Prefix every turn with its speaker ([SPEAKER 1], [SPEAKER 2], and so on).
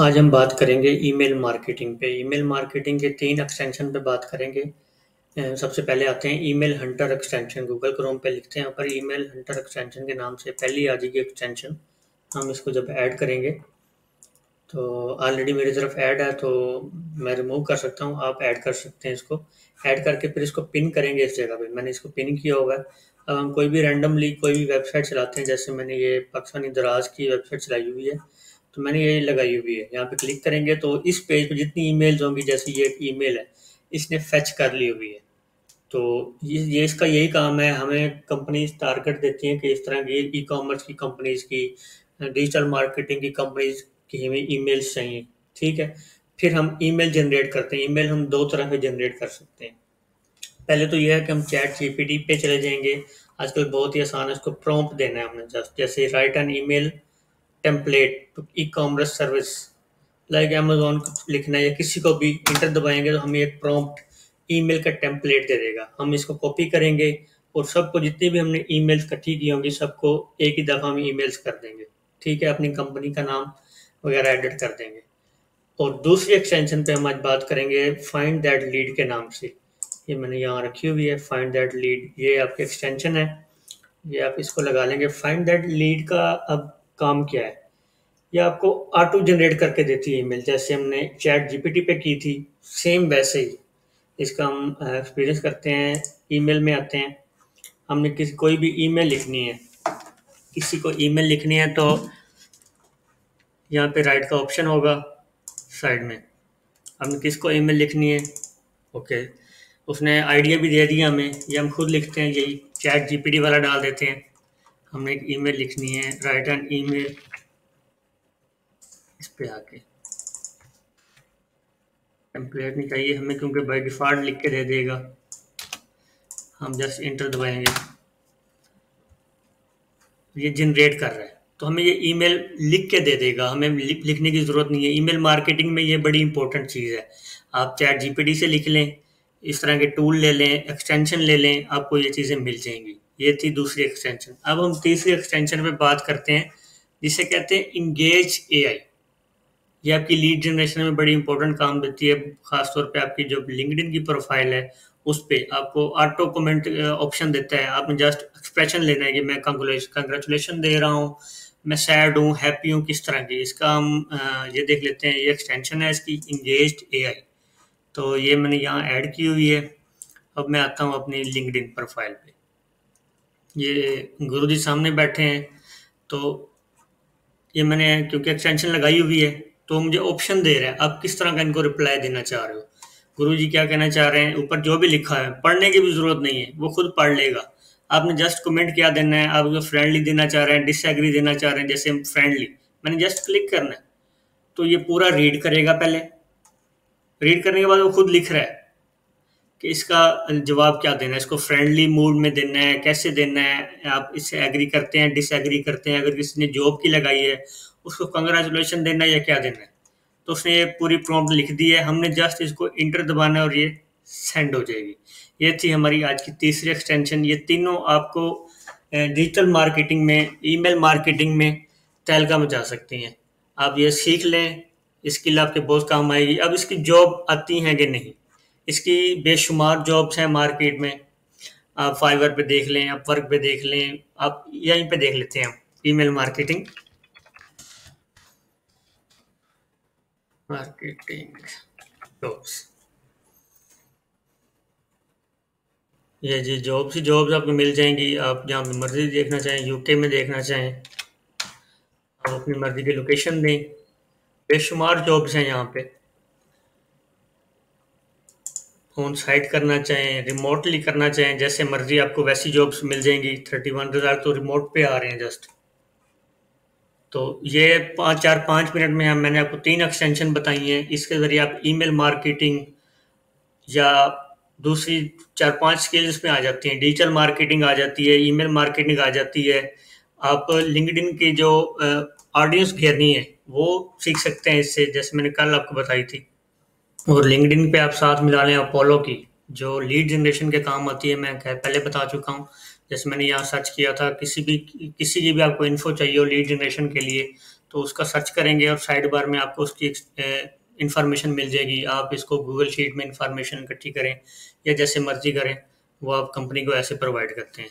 [SPEAKER 1] आज हम बात करेंगे ईमेल मार्केटिंग पे। ईमेल मार्केटिंग के 3 एक्सटेंशन पे बात करेंगे। सबसे पहले आते हैं email Hunter extension. Google Chrome पे लिखते हैं यहाँ पर ईमेल हंटर एक्सटेंशन के नाम से पहली आ जाएगी एक्सटेंशन। हम इसको जब ऐड करेंगे तो ऑलरेडी मेरी तरफ ऐड है, तो मैं रिमूव कर सकता हूँ, आप ऐड कर सकते हैं। इसको ऐड करके फिर इसको पिन करेंगे इस जगह पे। मैंने इसको पिन किया होगा। अब हम कोई भी रैंडमली कोई भी वेबसाइट चलाते हैं, जैसे मैंने ये पाकिस्तानी दराज की वेबसाइट चलाई हुई है, तो मैंने ये लगाई हुई है। यहाँ पे क्लिक करेंगे तो इस पेज पे जितनी ईमेल्स होंगी, जैसे ये एक ईमेल है, इसने फेच कर ली हुई है। तो ये इसका यही काम है। हमें कंपनीज टारगेट देती हैं कि इस तरह की ई कॉमर्स की कंपनीज की, डिजिटल मार्केटिंग की कंपनीज की हमें ईमेल्स चाहिए। ठीक है, फिर हम ईमेल जनरेट करते हैं। ईमेल हम दो तरह से जनरेट कर सकते हैं। पहले तो यह है कि हम चैट जीपीटी पे चले जाएंगे। आजकल बहुत ही आसान है, उसको प्रॉम्प्ट देना है हमने। जस्ट जैसे write an email template to e commerce service like Amazon को लिखना है, या किसी को भी इंटर दबाएंगे तो हमें एक प्रॉम्प्ट ईमेल का टेम्पलेट दे देगा। हम इसको कॉपी करेंगे और सबको जितनी भी हमने ईमेल्स इकट्ठी की होंगी सबको एक ही दफ़ा हम ईमेल्स कर देंगे। ठीक है, अपनी कंपनी का नाम वगैरह एडिट कर देंगे। और दूसरी एक्सटेंशन पे हम आज बात करेंगे फाइंड दैट लीड के नाम से। ये मैंने यहाँ रखी हुई है, फाइंड दैट लीड। ये आपकी एक्सटेंशन है, ये आप इसको लगा लेंगे। फाइंड दैट लीड का अब काम क्या है? ये आपको ऑटो जनरेट करके देती है ईमेल, जैसे हमने चैट जीपीटी पे की थी, सेम वैसे ही इसका हम एक्सपीरियंस करते हैं। ईमेल में आते हैं, हमने किसी कोई भी ईमेल लिखनी है, किसी को ईमेल लिखनी है तो यहाँ पे राइट का ऑप्शन होगा साइड में। हमने किसको ईमेल लिखनी है, ओके, उसने आइडिया भी दे दिया हमें, ये हम खुद लिखते हैं, यही चैट जीपीटी वाला डाल देते हैं। हमने एक ईमेल लिखनी है, राइट एन ईमेल, इस पे आके टेम्पलेट नहीं चाहिए हमें क्योंकि बाय डिफ़ॉल्ट लिख के दे देगा। हम जस्ट इंटर दबाएंगे, ये जनरेट कर रहा है, तो हमें ये ईमेल लिख के दे देगा। हमें लिखने की ज़रूरत नहीं है। ईमेल मार्केटिंग में ये बड़ी इंपॉर्टेंट चीज़ है। आप चैट जीपीटी से लिख लें, इस तरह के टूल ले लें, एक्सटेंशन ले लें, आपको ये चीज़ें मिल जाएंगी। ये थी दूसरी एक्सटेंशन। अब हम तीसरी एक्सटेंशन पे बात करते हैं, जिसे कहते हैं इंगेज एआई। ये आपकी लीड जनरेशन में बड़ी इंपॉर्टेंट काम देती है। खासतौर पे आपकी जो लिंक्डइन की प्रोफाइल है उस पे आपको ऑटो कमेंट ऑप्शन देता है। आपने जस्ट एक्सप्रेशन लेना है कि मैं कंग्रेचुलेशन दे रहा हूँ, मैं सैड हूँ, हैप्पी हूँ, किस तरह की। इसका हम ये देख लेते हैं, ये एक्सटेंशन है इसकी, इंगेज्ड एआई। तो ये मैंने यहाँ ऐड की हुई है। अब मैं आता हूँ अपनी लिंक्डइन प्रोफाइल पे। ये गुरुजी सामने बैठे हैं, तो ये मैंने क्योंकि एक्सटेंशन लगाई हुई है तो मुझे ऑप्शन दे रहा है आप किस तरह का इनको रिप्लाई देना चाह रहे हो। गुरुजी क्या कहना चाह रहे हैं, ऊपर जो भी लिखा है पढ़ने की भी ज़रूरत नहीं है, वो खुद पढ़ लेगा। आपने जस्ट कमेंट क्या देना है, आप उसको फ्रेंडली देना चाह रहे हैं, डिसएग्री देना चाह रहे हैं, जैसे फ्रेंडली, मैंने जस्ट क्लिक करना है तो ये पूरा रीड करेगा। पहले रीड करने के बाद वो खुद लिख रहा है कि इसका जवाब क्या देना है, इसको फ्रेंडली मूड में देना है, कैसे देना है, आप इससे एग्री करते हैं, डिसएग्री करते हैं, अगर किसी ने जॉब की लगाई है उसको कंग्रेचुलेशन देना है या क्या देना है। तो उसने ये पूरी प्रॉम्प्ट लिख दी है, हमने जस्ट इसको इंटर दबाना है और ये सेंड हो जाएगी। ये थी हमारी आज की तीसरी एक्सटेंशन। ये तीनों आपको डिजिटल मार्केटिंग में, ईमेल मार्केटिंग में तहलका मचा सकती हैं। आप ये सीख लें, स्किल आपके बहुत काम आएगी। अब इसकी जॉब आती हैं कि नहीं, इसकी बेशुमार जॉब्स हैं मार्केट में। आप फाइवर पे देख लें, आप वर्क पे देख लें, आप यहीं पे देख लेते हैं ईमेल मार्केटिंग, मार्केटिंग जॉब्स। ये जी जॉब्स ही जॉब्स आपको मिल जाएंगी। आप जहाँ पे मर्जी देखना चाहें, यूके में देखना चाहें, आप अपनी मर्जी की लोकेशन दें, बेशुमार जॉब्स हैं यहाँ पे। ऑन साइट करना चाहें, रिमोटली करना चाहें, जैसे मर्जी आपको वैसी जॉब्स मिल जाएंगी। 31,000 तो रिमोट पे आ रहे हैं जस्ट। तो ये 5 मिनट में मैंने आपको 3 एक्सटेंशन बताई हैं। इसके ज़रिए आप ईमेल मार्केटिंग या दूसरी 4-5 स्किल्स में आ जाती हैं। डिजिटल मार्केटिंग आ जाती है, ईमेल मार्केटिंग आ जाती है। आप लिंक्डइन की जो ऑडियंस घेरनी है वो सीख सकते हैं इससे, जैसे मैंने कल आपको बताई थी। और लिंक्डइन पे आप साथ मिला लें अपोलो की, जो लीड जनरेशन के काम आती है। मैं पहले बता चुका हूँ, जैसे मैंने यहाँ सर्च किया था, किसी की भी आपको इन्फो चाहिए हो लीड जनरेशन के लिए तो उसका सर्च करेंगे और साइड बार में आपको उसकी इंफॉर्मेशन मिल जाएगी। आप इसको गूगल शीट में इंफॉर्मेशन इकट्ठी करें या जैसे मर्जी करें, वो आप कंपनी को ऐसे प्रोवाइड करते हैं।